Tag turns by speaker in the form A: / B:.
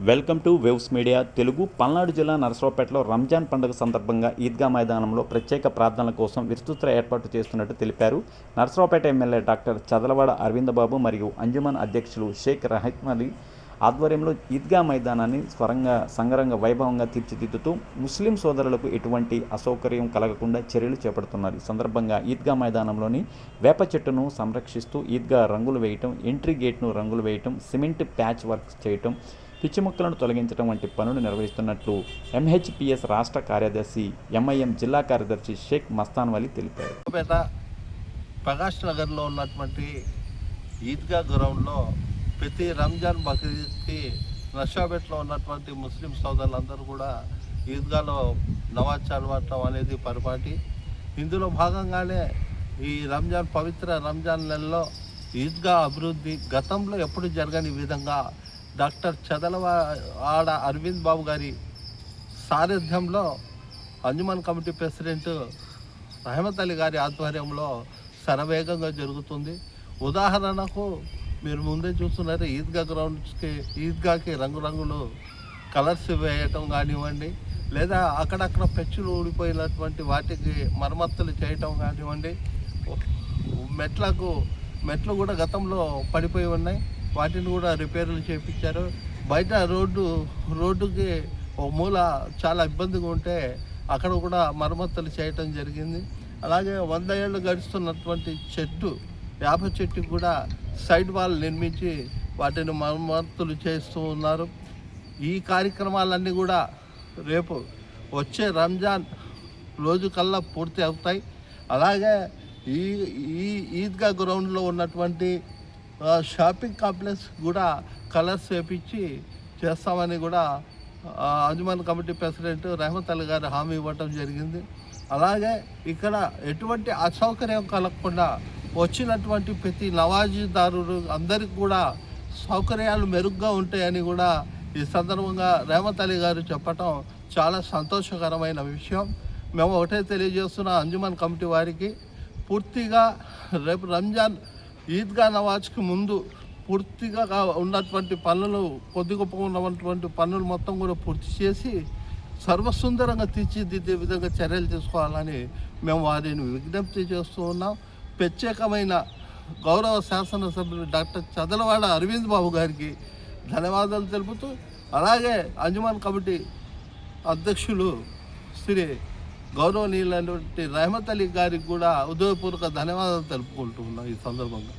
A: Welcome to waves media Telugu. Palnadu జిల్లా నరసరావుపేటలో రంజాన్ పండుగ సందర్భంగా ఈద్గా మైదానంలో ప్రత్యేక ప్రార్థనల కోసం విస్తృత ఏర్పాటు చేస్తున్నట్టు తెలిపారు. నరసరావుపేట ఎమ్మెల్యే డాక్టర్ చదలవాడ అరవిందబాబు మరియు అంజుమన్ అధ్యక్షులు షేక్ రహీమ్ అలీ ఆధ్వర్యంలో ఈద్గా మైదానాన్ని సంగరంగ వైభవంగా తీర్చిదిద్దుతూ ముస్లిం సోదరులకు ఎటువంటి అసౌకర్యం కలగకుండా చర్యలు చేపడుతున్నారు. ఈ సందర్భంగా ఈద్గా మైదానంలోని వేప చెట్టును సంరక్షిస్తూ ఈద్గా రంగులు వేయటం, ఎంట్రీ గేట్ను రంగులు వేయటం, సిమెంట్ ప్యాచ్ వర్క్ చేయటం, పిచ్చి మొక్కలను తొలగించడం వంటి పనులు నిర్వహిస్తున్నట్లు ఎంహెచ్పిఎస్ రాష్ట్ర కార్యదర్శి ఎంఐఎం జిల్లా కార్యదర్శి షేక్ మస్తాన్ వలి తెలిపారు.
B: ప్రకాష్ నగర్లో ఉన్నటువంటి ఈద్గా గ్రౌండ్లో ప్రతి రంజాన్ బక్రీద్కి నర్సాపేటలో ఉన్నటువంటి ముస్లిం సోదరులందరూ కూడా ఈద్గాలో నమాజ్ చదవటం అనేది పరిపాటి. ఇందులో భాగంగానే ఈ పవిత్ర రంజాన్ నెలలో ఈద్గా అభివృద్ధి గతంలో ఎప్పుడు జరగని విధంగా డాక్టర్ చదలవాడ అరవింద్ బాబు గారి సారథ్యంలో అంజుమన్ కమిటీ ప్రెసిడెంట్ రహమత్ అలీ గారి ఆధ్వర్యంలో శరవేగంగా జరుగుతుంది. ఉదాహరణకు మీరు ముందే చూస్తున్నారు, ఈద్గాకి రంగురంగులు కలర్స్ వేయటం కానివ్వండి, లేదా అక్కడక్కడ పెచ్చులు ఊడిపోయినటువంటి వాటికి మరమ్మతులు చేయటం కానివ్వండి, మెట్లు కూడా గతంలో పడిపోయి ఉన్నాయి, వాటిని కూడా రిపేర్లు చేయించారు. బయట రోడ్డుకి ఒక మూల చాలా ఇబ్బందిగా ఉంటే అక్కడ కూడా మరమ్మతులు చేయటం జరిగింది. అలాగే 100 ఏళ్ళు గడుస్తున్నటువంటి వేప చెట్టుకు కూడా సైడ్ వాల్ నిర్మించి వాటిని మరమ్మతులు చేస్తూ ఉన్నారు. ఈ కార్యక్రమాలన్నీ కూడా రేపు వచ్చే రంజాన్ రోజు కల్లా పూర్తి అవుతాయి. అలాగే ఈ ఈద్గా గ్రౌండ్లో ఉన్నటువంటి షాపింగ్ కాంప్లెక్స్ కూడా కలర్స్ వేపించి చేస్తామని కూడా అంజుమన్ కమిటీ ప్రెసిడెంట్ రహమత్ అలీ గారు హామీ ఇవ్వటం జరిగింది. అలాగే ఇక్కడ ఎటువంటి అసౌకర్యం కలగకుండా వచ్చినటువంటి ప్రతి నవాజీదారుడు అందరికీ కూడా సౌకర్యాలు మెరుగ్గా ఉంటాయని కూడా ఈ సందర్భంగా రహమత్ అలీ గారు చెప్పటం చాలా సంతోషకరమైన విషయం. మేము ఒకటే తెలియజేస్తున్న అంజుమన్ కమిటీ వారికి పూర్తిగా రేపు రంజాన్ ఈద్గా నవాజ్కి ముందు పూర్తిగా ఉన్నటువంటి పనులు, కొద్ది గొప్ప ఉన్నటువంటి పనులు మొత్తం కూడా పూర్తి చేసి సర్వసుందరంగా తీర్చిదిద్దే విధంగా చర్యలు తీసుకోవాలని మేము వారిని విజ్ఞప్తి చేస్తూ ఉన్నాం. ప్రత్యేకమైన గౌరవ శాసనసభ్యులు డాక్టర్ చదలవాడ అరవింద్ బాబు గారికి ధన్యవాదాలు తెలుపుతూ, అలాగే అంజుమన్ కమిటీ అధ్యక్షులు శ్రీ గౌరవనీయులైనటువంటి రహమత్ అలీ గారికి కూడా హృదయపూర్వక ధన్యవాదాలు తెలుపుకుంటూ ఉన్నాం ఈ సందర్భంగా.